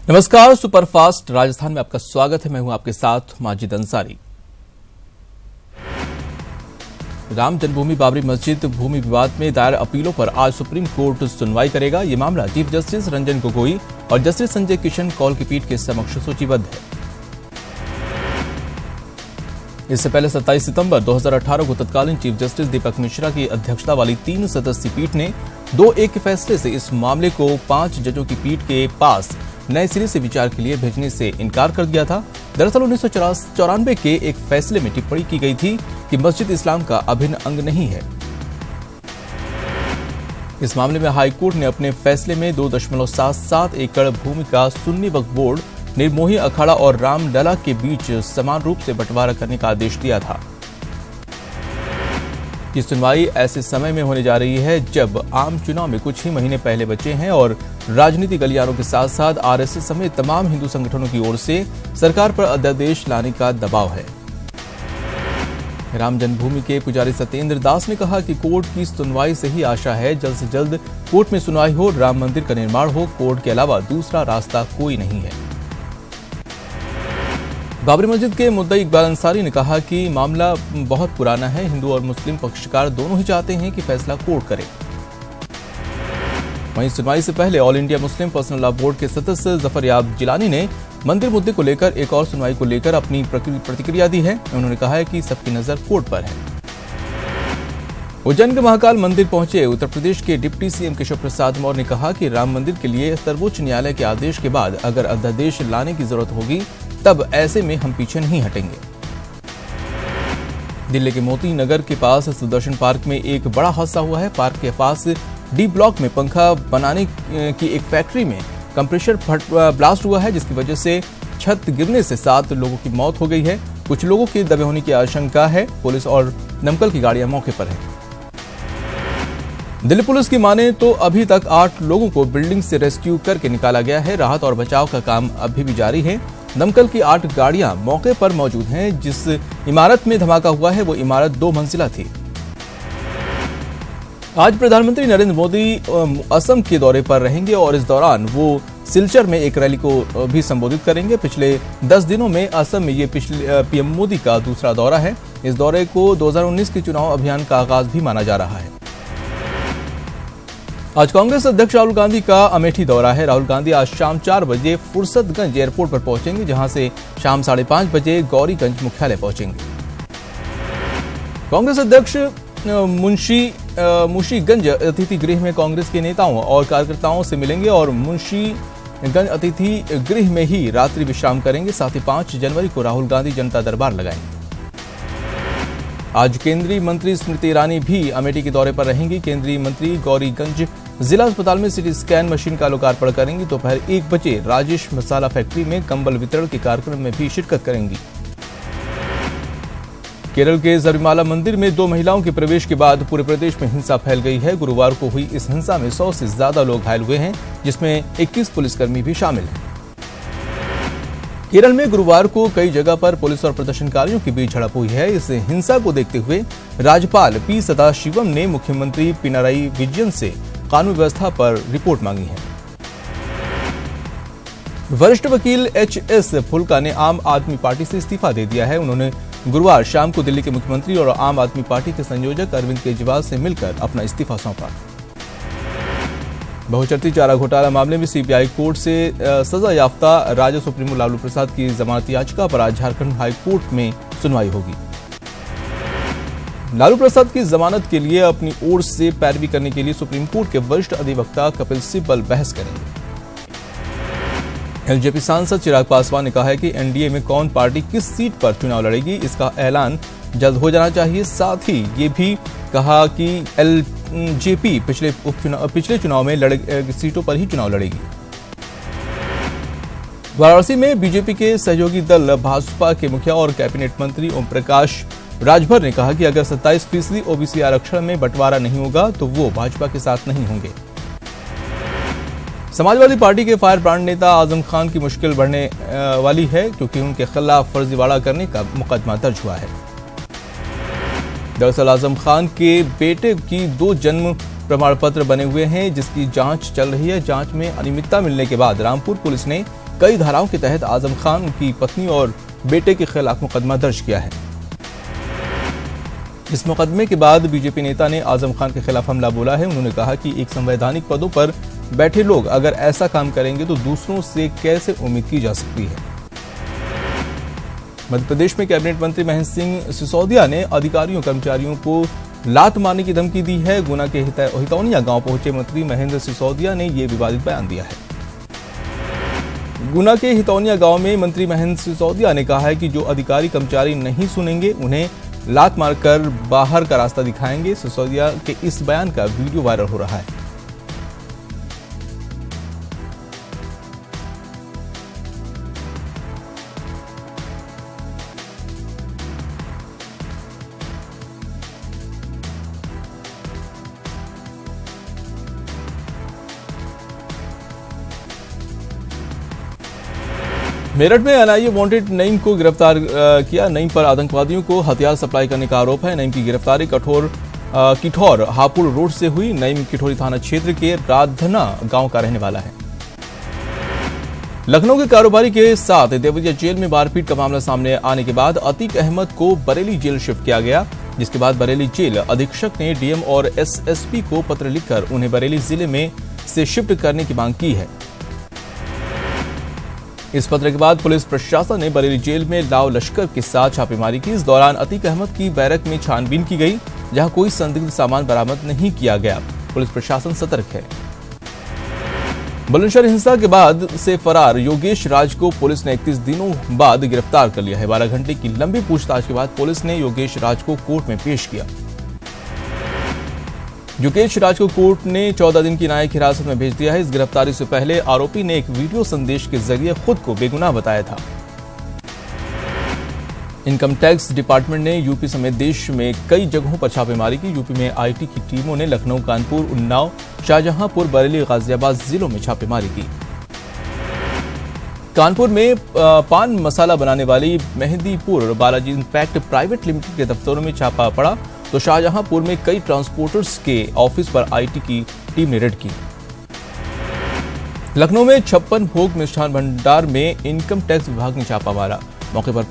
नमस्कार, सुपरफास्ट राजस्थान में आपका स्वागत है। मैं हूं आपके साथ माजिद अंसारी। राम जन्मभूमि बाबरी मस्जिद भूमि विवाद में दायर अपीलों पर आज सुप्रीम कोर्ट सुनवाई करेगा। ये मामला चीफ जस्टिस रंजन गोगोई और जस्टिस संजय किशन कौल की पीठ के समक्ष सूचीबद्ध है। इससे पहले 27 सितंबर 2018 को तत्कालीन चीफ जस्टिस दीपक मिश्रा की अध्यक्षता वाली 3 सदस्यीय पीठ ने 2-1 के फैसले से इस मामले को 5 जजों की पीठ के पास नए सिरे से विचार के लिए भेजने से इनकार कर दिया था। दरअसल 1994 के एक फैसले में टिप्पणी की गई थी कि मस्जिद इस्लाम का अभिन्न अंग नहीं है। इस मामले में हाई कोर्ट ने अपने फैसले में 2.77 एकड़ भूमि का सुन्नी वक्फ बोर्ड, निर्मोही अखाड़ा और रामलला के बीच समान रूप से बंटवारा करने का आदेश दिया था। ये सुनवाई ऐसे समय में होने जा रही है जब आम चुनाव में कुछ ही महीने पहले बचे हैं और राजनीतिक गलियारों के साथ साथ आरएसएस समेत तमाम हिंदू संगठनों की ओर से सरकार पर अध्यादेश लाने का दबाव है। राम जन्मभूमि के पुजारी सत्येंद्र दास ने कहा कि कोर्ट की सुनवाई से ही आशा है जल्द से जल्द कोर्ट में सुनवाई हो, राम मंदिर का निर्माण हो। कोर्ट के अलावा दूसरा रास्ता कोई नहीं है। बाबरी मस्जिद के मुद्दई इकबाल अंसारी ने कहा कि मामला बहुत पुराना है। हिंदू और मुस्लिम पक्षकार दोनों ही चाहते हैं कि फैसला कोर्ट करे। वहीं सुनवाई से पहले all India Muslim personal law board के सदस्य जफर याब जिलानी ने मंदिर मुद्दे को लेकर एक और सुनवाई को लेकर अपनी प्रतिक्रिया दी है। उन्होंने कहा है कि सबकी नजर कोर्ट पर है। उज्जैन के महाकाल मंदिर पहुंचे उत्तर प्रदेश के डिप्टी सीएम केशव प्रसाद मौर्य ने कहा कि राम मंदिर के लिए सर्वोच्च न्यायालय के आदेश के बाद अगर अध्यादेश लाने की जरूरत होगी तब ऐसे में हम पीछे नहीं हटेंगे। दिल्ली के मोती नगर के पास सुदर्शन पार्क में एक बड़ा हादसा हुआ है। पार्क के पास डी ब्लॉक में पंखा बनाने की एक फैक्ट्री में कंप्रेसर ब्लास्ट हुआ है, जिसकी वजह से छत गिरने से 7 लोगों की मौत हो गई है। कुछ लोगों के दबे होने की आशंका है। पुलिस और दमकल की गाड़ियां मौके पर हैं। दिल्ली पुलिस की माने तो अभी तक 8 लोगों को बिल्डिंग से रेस्क्यू करके निकाला गया है। राहत और बचाव का काम अभी भी जारी है। दमकल की 8 गाड़ियां मौके पर मौजूद हैं। जिस इमारत में धमाका हुआ है वो इमारत 2 मंजिला थी। आज प्रधानमंत्री नरेंद्र मोदी असम के दौरे पर रहेंगे और इस दौरान वो सिलचर में एक रैली को भी संबोधित करेंगे। पिछले 10 दिनों में असम में ये पीएम मोदी का दूसरा दौरा है। इस दौरे को 2019 के चुनाव अभियान का आगाज भी माना जा रहा है। आज कांग्रेस अध्यक्ष राहुल गांधी का अमेठी दौरा है। राहुल गांधी आज शाम 4 बजे फुर्सतगंज एयरपोर्ट पर पहुंचेंगे, जहां से शाम 5:30 बजे गौरीगंज मुख्यालय पहुंचेंगे। कांग्रेस अध्यक्ष मुंशीगंज अतिथि गृह में कांग्रेस के नेताओं और कार्यकर्ताओं से मिलेंगे और मुंशीगंज अतिथि गृह में ही रात्रि विश्राम करेंगे। साथ ही 5 जनवरी को राहुल गांधी जनता दरबार लगाएंगे। आज केंद्रीय मंत्री स्मृति ईरानी भी अमेठी के दौरे पर रहेंगी। केंद्रीय मंत्री गौरीगंज जिला अस्पताल में सिटी स्कैन मशीन का लोकार्पण करेंगी। दोपहर 1 बजे राजेश मसाला फैक्ट्री में कंबल वितरण के कार्यक्रम में भी शिरकत करेंगी। केरल के सबरीमाला मंदिर में 2 महिलाओं के प्रवेश के बाद पूरे प्रदेश में हिंसा फैल गई है। गुरुवार को हुई इस हिंसा में 100 से ज्यादा लोग घायल हुए हैं, जिसमें 21 पुलिसकर्मी भी शामिल हैं। केरल में गुरुवार को कई जगह पर पुलिस और प्रदर्शनकारियों के बीच झड़प हुई है। इस हिंसा को देखते हुए राज्यपाल पी सदाशिवम ने मुख्यमंत्री पिनाराई विजयन से कानून व्यवस्था पर रिपोर्ट मांगी है। वरिष्ठ वकील एच.एस. फुल्का ने आम आदमी पार्टी से इस्तीफा दे दिया है। उन्होंने गुरुवार शाम को दिल्ली के मुख्यमंत्री और आम आदमी पार्टी के संयोजक अरविंद केजरीवाल से मिलकर अपना इस्तीफा सौंपा। बहुचर्चित चारा घोटाला मामले में सीबीआई कोर्ट से सजा याफ्ता राजद सुप्रीमो लालू प्रसाद की जमानत याचिका पर आज झारखंड हाई कोर्ट में सुनवाई होगी। लालू प्रसाद की जमानत के लिए अपनी ओर से पैरवी करने के लिए सुप्रीम कोर्ट के वरिष्ठ अधिवक्ता कपिल सिब्बल बहस करेंगे। एलजेपी सांसद चिराग पासवान ने कहा है कि एनडीए में कौन पार्टी किस सीट पर चुनाव लड़ेगी, इसका ऐलान जल्द हो जाना चाहिए। साथ ही ये भी कहा कि एलजेपी पिछले चुनाव में सीटों पर ही चुनाव लड़ेगी। वाराणसी में बीजेपी के सहयोगी दल भाजपा के मुखिया और कैबिनेट मंत्री ओम प्रकाश राजभर ने कहा कि अगर 27% ओबीसी आरक्षण में बंटवारा नहीं होगा तो वो भाजपा के साथ नहीं होंगे। समाजवादी पार्टी के फायर ब्रांड नेता आजम खान की मुश्किल बढ़ने वाली है, क्योंकि उनके खिलाफ फर्जीवाड़ा करने का मुकदमा दर्ज हुआ है। दरअसल आजम खान के बेटे की 2 जन्म प्रमाण पत्र बने हुए हैं, जिसकी जांच चल रही है। जांच में अनियमितता मिलने के बाद रामपुर पुलिस ने कई धाराओं के तहत आजम खान, उनकी पत्नी और बेटे के खिलाफ मुकदमा दर्ज किया है। इस मुकदमे के बाद बीजेपी नेता ने आजम खान के खिलाफ हमला बोला है। उन्होंने कहा कि एक संवैधानिक पदों पर बैठे लोग अगर ऐसा काम करेंगे तो दूसरों से कैसे उम्मीद की जा सकती है। मध्य प्रदेश में कैबिनेट मंत्री महेंद्र सिंह सिसोदिया ने अधिकारियों कर्मचारियों को लात मारने की धमकी दी है। गुना के हितौनिया गांव पहुंचे मंत्री महेंद्र सिसोदिया ने यह विवादित बयान दिया है। गुना के हितौनिया गांव में मंत्री महेंद्र सिसोदिया ने कहा है कि जो अधिकारी कर्मचारी नहीं सुनेंगे उन्हें लात मारकर बाहर का रास्ता दिखाएंगे। सिसोदिया के इस बयान का वीडियो वायरल हो रहा है। मेरठ में एनआईए वांटेड नईम को गिरफ्तार किया। नईम पर आतंकवादियों को हथियार सप्लाई करने का आरोप है। नईम की गिरफ्तारी किठौर हापुड़ रोड से हुई। नईम किठौरी थाना क्षेत्र के राधना गांव का रहने वाला है। लखनऊ के कारोबारी के साथ देवरिया जेल में मारपीट का मामला सामने आने के बाद अतीक अहमद को बरेली जेल शिफ्ट किया गया, जिसके बाद बरेली जेल अधीक्षक ने डीएम और एसएसपी को पत्र लिखकर उन्हें बरेली जिले में से शिफ्ट करने की मांग की है। इस पत्र के बाद पुलिस प्रशासन ने बरेली जेल में लाव लश्कर के साथ छापेमारी की। इस दौरान अतीक अहमद की बैरक में छानबीन की गई, जहां कोई संदिग्ध सामान बरामद नहीं किया गया। पुलिस प्रशासन सतर्क है। बुलंदशहर हिंसा के बाद से फरार योगेश राज को पुलिस ने 31 दिनों बाद गिरफ्तार कर लिया है। 12 घंटे की लंबी पूछताछ के बाद पुलिस ने योगेश राज को कोर्ट में पेश किया। योगेश राज को कोर्ट ने 14 दिन की न्यायिक हिरासत में भेज दिया है। इस गिरफ्तारी से पहले आरोपी ने एक वीडियो संदेश के जरिए खुद को बेगुनाह बताया था। इनकम टैक्स डिपार्टमेंट ने यूपी समेत देश में कई जगहों पर छापेमारी की। यूपी में आईटी की टीमों ने लखनऊ, कानपुर, उन्नाव, शाहजहांपुर, बरेली, गाजियाबाद जिलों में छापेमारी की। कानपुर में पान मसाला बनाने वाली Mehandipur Balaji impact private limited के दफ्तरों में छापा पड़ा, तो शाहजहांपुर में कई ट्रांसपोर्टर्स के ऑफिस पर आईटी की टीम ने रेड की। लखनऊ में 56 भोग मिष्ठान भंडार में इनकम टैक्स विभाग ने छापा मारा। मौके पर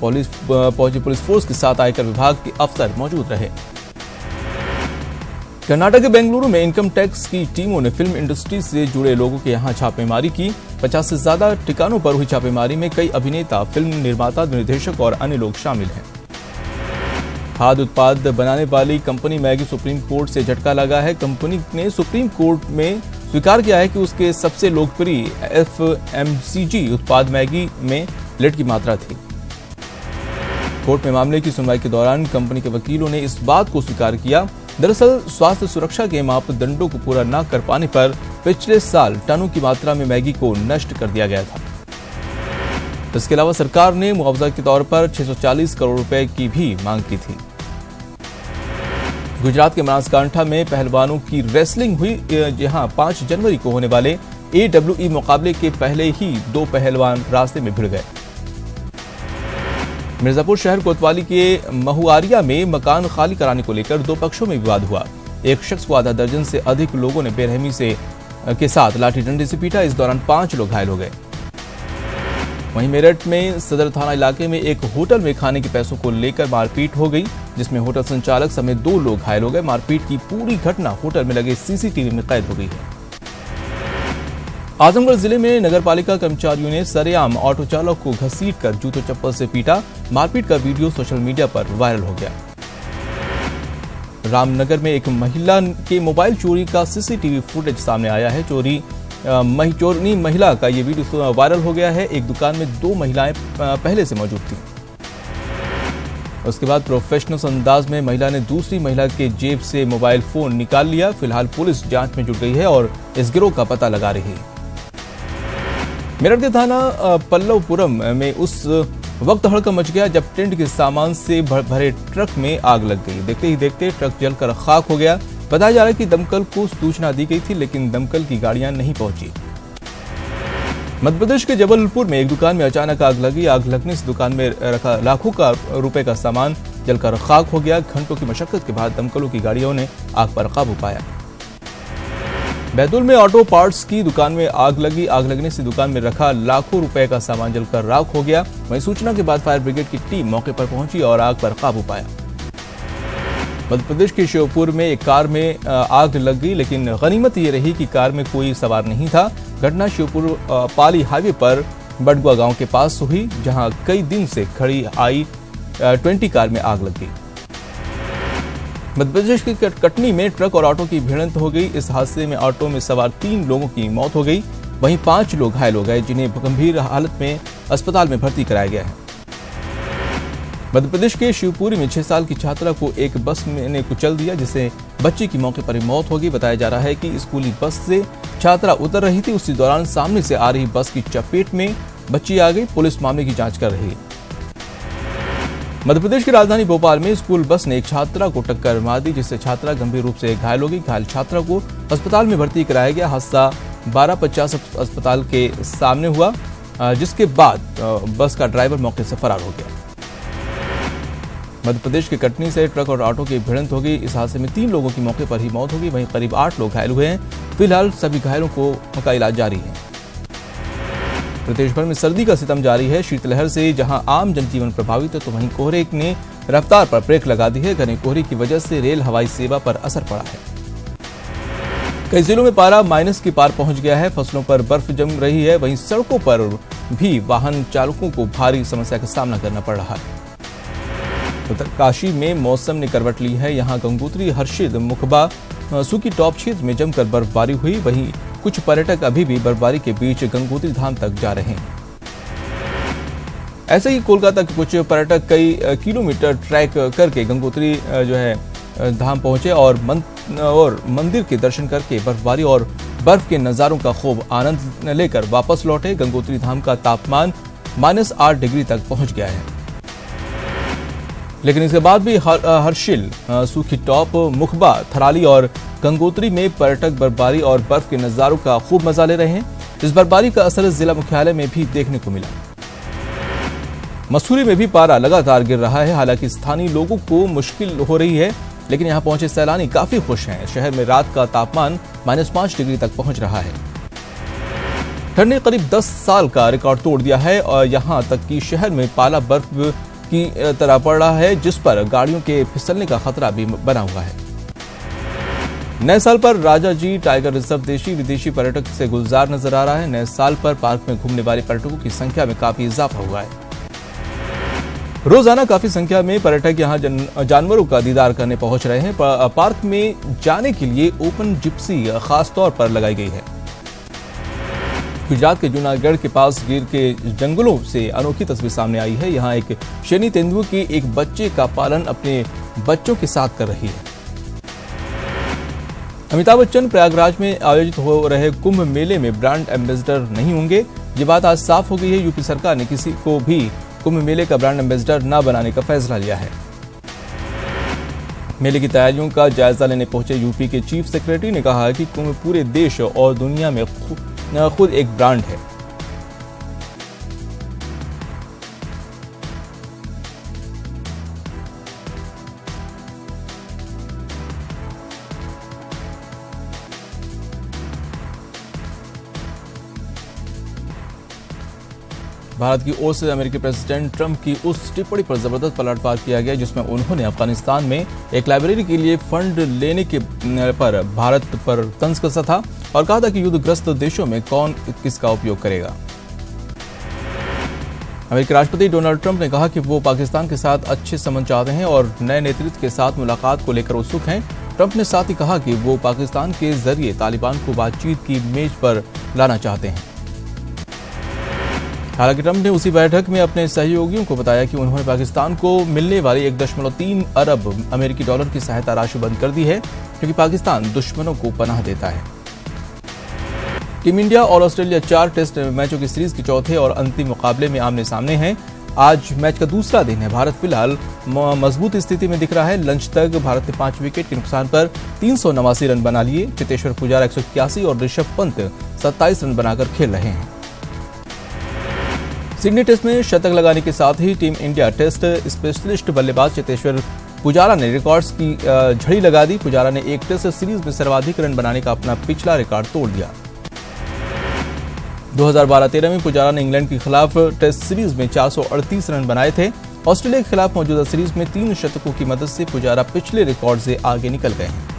पहुंची पुलिस फोर्स के साथ आयकर विभाग के अफसर मौजूद रहे। कर्नाटक के बेंगलुरु में इनकम टैक्स की टीमों ने फिल्म इंडस्ट्री से जुड़े लोगों के यहां छापेमारी की। 50 से ज्यादा ठिकानों पर हुई छापेमारी में कई अभिनेता, फिल्म निर्माता, निर्देशक और अन्य लोग शामिल हैं। खाद्य उत्पाद बनाने वाली कंपनी मैगी सुप्रीम कोर्ट से झटका लगा है। कंपनी ने सुप्रीम कोर्ट में स्वीकार किया है कि उसके सबसे लोकप्रिय एफएमसीजी उत्पाद मैगी में लेड की मात्रा थी। कोर्ट में मामले की सुनवाई के दौरान कंपनी के वकीलों ने इस बात को स्वीकार किया। दरअसल स्वास्थ्य सुरक्षा के मापदंडों को पूरा न कर पाने पर पिछले साल टनों की मात्रा में मैगी को नष्ट कर दिया गया था। इसके अलावा सरकार ने मुआवजा के तौर पर 640 करोड़ रुपए की भी मांग की थी। गुजरात के बनासकांठा में पहलवानों की रेसलिंग हुई, जहां 5 जनवरी को होने वाले AWE मुकाबले के पहले ही 2 पहलवान रास्ते में भिड़ गए। मिर्जापुर शहर कोतवाली के महुआरिया में मकान खाली कराने को लेकर 2 पक्षों में विवाद हुआ। एक शख्स को आधा दर्जन से अधिक लोगों ने बेरहमी के साथ लाठी डंडे से पीटा। इस दौरान 5 लोग घायल हो गए। वहीं मेरठ में सदर थाना इलाके में एक होटल में खाने के पैसों को लेकर मारपीट हो गई, जिसमें होटल संचालक समेत 2 लोग घायल हो गए। मारपीट की पूरी घटना होटल में लगे सीसीटीवी में कैद हो गई है। आजमगढ़ जिले में नगरपालिका कर्मचारियों ने सरेआम ऑटो चालक को घसीटकर जूतों चप्पल से पीटा। मारपीट का वीडियो सोशल मीडिया पर वायरल हो गया। रामनगर में एक महिला के मोबाइल चोरी का सीसीटीवी फुटेज सामने आया है। चोरी महिला का ये वीडियो वायरल हो गया है। एक दुकान में 2 महिलाएं पहले से मौजूद थीं। उसके बाद प्रोफेशनल अंदाज में महिला ने दूसरी महिला के जेब से मोबाइल फोन निकाल लिया। फिलहाल पुलिस जांच में जुट गई है और इस गिरोह का पता लगा रही है। मेरठ के थाना पल्लवपुरम में उस वक्त हड़कंप मच गया जब टेंट के सामान से भरे ट्रक में आग लग गई। देखते ही देखते ट्रक जलकर खाक हो गया। बताया जा रहा है कि दमकल को सूचना दी गई थी, लेकिन दमकल की गाड़ियां नहीं पहुंची। मध्य प्रदेश के जबलपुर में एक दुकान में अचानक आग लगी। आग लगने से दुकान में रखा लाखों का रुपए का सामान जलकर खाक हो गया। घंटों की मशक्कत के बाद दमकलों की गाड़ियों ने आग पर काबू पाया। बैतूल में ऑटो पार्ट्स की दुकान में आग लगी। आग लगने से दुकान में रखा लाखों रुपए का सामान जलकर राख हो गया। वहीं सूचना के बाद फायर ब्रिगेड की टीम मौके पर पहुंची और आग पर काबू पाया। मध्य प्रदेश के श्योपुर में एक कार में आग लग गई, लेकिन गनीमत ये रही कि कार में कोई सवार नहीं था। घटना श्योपुर पाली हाईवे पर बडगुआ गांव के पास हुई, जहां कई दिन से खड़ी i20 कार में आग लग गई। मध्य प्रदेश के कटनी में ट्रक और ऑटो की भिड़ंत हो गई। इस हादसे में ऑटो में सवार 3 लोगों की मौत हो गई, वहीं 5 लोग घायल हो गए, जिन्हें गंभीर हालत में अस्पताल में भर्ती कराया गया है। मध्य प्रदेश के शिवपुरी में 6 साल की छात्रा को एक बस ने कुचल दिया, जिससे बच्चे की मौके पर ही मौत हो गई। बताया जा रहा है कि स्कूली बस से छात्रा उतर रही थी, उसी दौरान सामने से आ रही बस की चपेट में बच्ची आ गई। पुलिस मामले की जांच कर रही है। मध्य प्रदेश की राजधानी भोपाल में स्कूल बस ने एक छात्रा को टक्कर मार दी, जिससे छात्रा गंभीर रूप से घायल हो गई। घायल छात्रा को अस्पताल में भर्ती कराया गया। हादसा 1250 अस्पताल के सामने हुआ, जिसके बाद बस का ड्राइवर मौके से फरार हो गया। मध्य प्रदेश के कटनी से ट्रक और ऑटो की भिड़ंत हो गई। इस हादसे में 3 लोगों की मौके पर ही मौत हो गई, वहीं करीब 8 लोग घायल हुए हैं। फिलहाल सभी घायलों का इलाज जारी है। प्रदेश भर में सर्दी का सितम जारी है। शीतलहर से जहां आम जनजीवन प्रभावित है, तो वहीं कोहरे ने रफ्तार पर ब्रेक लगा दी है। घने कोहरे की वजह से रेल हवाई सेवा पर असर पड़ा है। कई जिलों में पारा माइनस के पार पहुंच गया है। फसलों पर बर्फ जम रही है, वहीं सड़कों पर भी वाहन चालकों को भारी समस्या का सामना करना पड़ रहा है। उत्तरकाशी में मौसम ने करवट ली है। यहां गंगोत्री, हर्षिल, मुखबा, सूकी टॉप क्षेत्र में जमकर बर्फबारी हुई। वहीं कुछ पर्यटक अभी भी बर्फबारी के बीच गंगोत्री धाम तक जा रहे हैं। ऐसे ही कोलकाता के कुछ पर्यटक कई किलोमीटर ट्रैक करके गंगोत्री धाम पहुंचे और मंदिर के दर्शन करके बर्फबारी और बर्फ के नजारों का खूब आनंद लेकर वापस लौटे। गंगोत्री धाम का तापमान -8 डिग्री तक पहुंच गया है, लेकिन इसके बाद भी हर्षिल, सूखी टॉप, मुखबा, थराली और गंगोत्री में पर्यटक बर्फबारी और बर्फ के नजारों का खूब मजा ले रहे हैं। इस बर्फबारी का असर जिला मुख्यालय में भी देखने को मिला। मसूरी में भी पारा लगातार गिर रहा है। हालांकि स्थानीय लोगों को मुश्किल हो रही है, लेकिन यहां पहुंचे सैलानी काफी खुश हैं। शहर में रात का तापमान -5 डिग्री तक पहुंच रहा है। ठंड ने करीब 10 साल का रिकॉर्ड तोड़ दिया है और यहां तक कि शहर में पाला बर्फ की तरह पड़ रहा है, जिस पर गाड़ियों के फिसलने का खतरा भी बना हुआ है। नए साल पर राजाजी टाइगर रिजर्व देशी विदेशी पर्यटक से गुलजार नजर आ रहा है। नए साल पर पार्क में घूमने वाले पर्यटकों की संख्या में काफी इजाफा हुआ है। रोजाना काफी संख्या में पर्यटक यहां जानवरों का दीदार करने पहुंच रहे हैं। पार्क में जाने के लिए ओपन जिप्सी खास तौर पर लगाई गई है। गुजरात के जूनागढ़ के पास गिर के जंगलों से अनोखी तस्वीर सामने आई है। यहाँ एक शेरनी तेंदुए के एक बच्चे का पालन अपने बच्चों के साथ कर रही है। अमिताभ बच्चन प्रयागराज में आयोजित हो रहे कुंभ मेले में ब्रांड एम्बेसडर नहीं होंगे। ये बात आज साफ हो गई है। यूपी सरकार ने किसी को भी कुंभ मेले का ब्रांड एम्बेसडर न बनाने का फैसला लिया है। मेले की तैयारियों का जायजा लेने पहुंचे यूपी के चीफ सेक्रेटरी ने कहा कि कुंभ पूरे देश और दुनिया में खुद एक ब्रांड है। भारत की ओर से अमेरिकी प्रेसिडेंट ट्रंप की उस टिप्पणी पर जबरदस्त पलटवार किया गया, जिसमें उन्होंने अफगानिस्तान में एक लाइब्रेरी के लिए फंड लेने के पर भारत पर तंज कसा था और कहा था कि युद्धग्रस्त देशों में कौन किसका उपयोग करेगा। अमेरिकी राष्ट्रपति डोनाल्ड ट्रंप ने कहा कि वो पाकिस्तान के साथ अच्छे संबंध चाहते हैं और नए नेतृत्व के साथ मुलाकात को लेकर उत्सुक हैं। ट्रंप ने साथ ही कहा कि वो पाकिस्तान के जरिए तालिबान को बातचीत की मेज पर लाना चाहते हैं। हालांकि ट्रंप ने उसी बैठक में अपने सहयोगियों को बताया कि उन्होंने पाकिस्तान को मिलने वाली 1.3 अरब अमेरिकी डॉलर की सहायता राशि बंद कर दी है, क्योंकि पाकिस्तान दुश्मनों को पनाह देता है। टीम इंडिया और ऑस्ट्रेलिया 4 टेस्ट मैचों की सीरीज के चौथे और अंतिम मुकाबले में आमने सामने हैं। आज मैच का दूसरा दिन है। भारत फिलहाल मजबूत स्थिति में दिख रहा है। लंच तक भारत ने 5 विकेट के नुकसान पर 389 रन बना लिए। चेतेश्वर पुजारा 181 और ऋषभ पंत 27 रन बनाकर खेल रहे हैं। सिडनी टेस्ट में शतक लगाने के साथ ही टीम इंडिया टेस्ट स्पेशलिस्ट बल्लेबाज चेतेश्वर पुजारा ने रिकॉर्ड्स की झड़ी लगा दी। पुजारा ने एक टेस्ट सीरीज में सर्वाधिक रन बनाने का अपना पिछला रिकॉर्ड तोड़ दिया। 2012-13 में पुजारा ने इंग्लैंड के खिलाफ टेस्ट सीरीज में 438 रन बनाए थे। ऑस्ट्रेलिया के खिलाफ मौजूदा सीरीज में 3 शतकों की मदद से पुजारा पिछले रिकॉर्ड से आगे निकल गए हैं।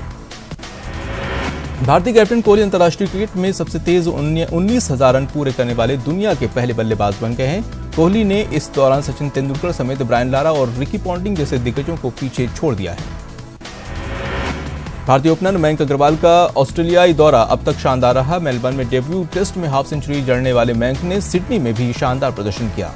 भारतीय कैप्टन कोहली अंतर्राष्ट्रीय क्रिकेट में सबसे तेज 19,000 रन पूरे करने वाले दुनिया के पहले बल्लेबाज बन गए हैं। कोहली ने इस दौरान सचिन तेंदुलकर समेत ब्रायन लारा और रिकी पॉन्टिंग जैसे दिग्गजों को पीछे छोड़ दिया है। भारतीय ओपनर मयंक अग्रवाल का ऑस्ट्रेलियाई दौरा अब तक शानदार रहा। मेलबर्न में डेब्यू टेस्ट में हाफ सेंचुरी जड़ने वाले मयंक ने सिडनी में भी शानदार प्रदर्शन किया।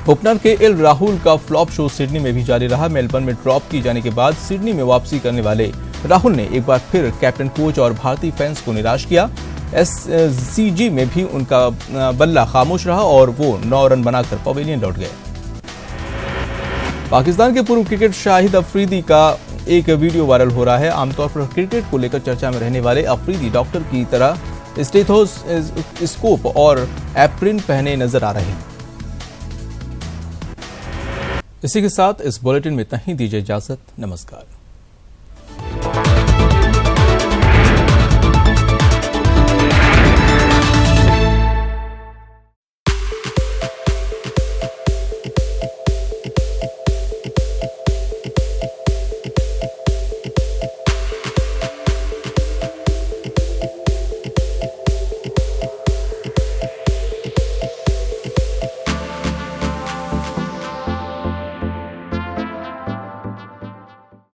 ओपनर के एल राहुल का फ्लॉप शो सिडनी में भी जारी रहा। मेलबर्न में ड्रॉप की जाने के बाद सिडनी में वापसी करने वाले राहुल ने एक बार फिर कैप्टन, कोच और भारतीय फैंस को निराश किया। SCG में भी उनका बल्ला खामोश रहा और वो 9 रन बनाकर पवेलियन लौट गए। पाकिस्तान के पूर्व क्रिकेट शाहिद अफरीदी का एक वीडियो वायरल हो रहा है। आमतौर पर क्रिकेट को लेकर चर्चा में रहने वाले अफरीदी डॉक्टर की तरह स्टेथोस्कोप और एप्रिन पहने नजर आ रहे हैं। इसी के साथ इस बुलेटिन में इतना ही। दीजिए इजाजत। नमस्कार।